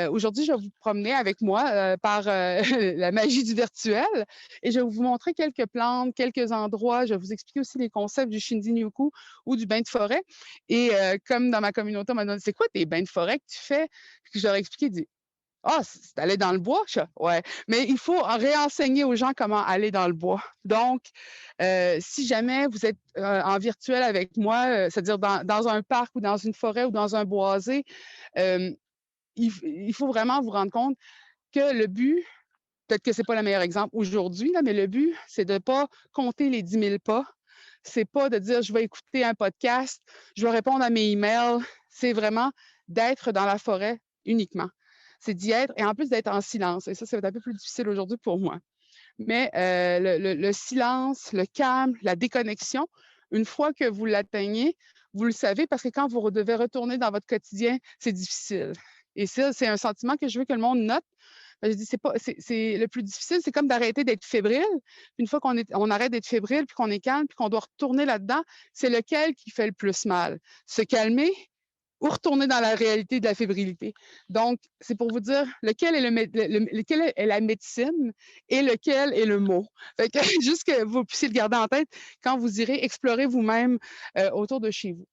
Aujourd'hui, je vais vous promener avec moi par la magie du virtuel et je vais vous montrer quelques plantes, quelques endroits. Je vais vous expliquer aussi les concepts du Shinrin-yoku ou du bain de forêt. Et comme dans ma communauté, on m'a demandé, c'est quoi tes bains de forêt que tu fais? Puis je leur ai expliqué, dit, ah, c'est aller dans le bois, ça? Ouais. Mais il faut réenseigner aux gens comment aller dans le bois. Donc, si jamais vous êtes en virtuel avec moi, c'est-à-dire dans un parc ou dans une forêt ou dans un boisé, euh, il faut vraiment vous rendre compte que le but, peut-être que c'est pas le meilleur exemple aujourd'hui, là, mais le but, c'est de ne pas compter les 10 000 pas. C'est pas de dire je vais écouter un podcast, je vais répondre à mes emails. C'est vraiment d'être dans la forêt uniquement. C'est d'y être et en plus d'être en silence. Et ça va être un peu plus difficile aujourd'hui pour moi. Mais le silence, le calme, la déconnexion, une fois que vous l'atteignez, vous le savez parce que quand vous devez retourner dans votre quotidien, c'est difficile. Et ça, c'est un sentiment que je veux que le monde note. Je dis, c'est le plus difficile, c'est comme d'arrêter d'être fébrile. Une fois on arrête d'être fébrile, puis qu'on est calme, puis qu'on doit retourner là-dedans, c'est lequel qui fait le plus mal? Se calmer ou retourner dans la réalité de la fébrilité. Donc, c'est pour vous dire lequel est, lequel est la médecine et lequel est le mot. Fait que, juste que vous puissiez le garder en tête quand vous irez explorer vous-même autour de chez vous.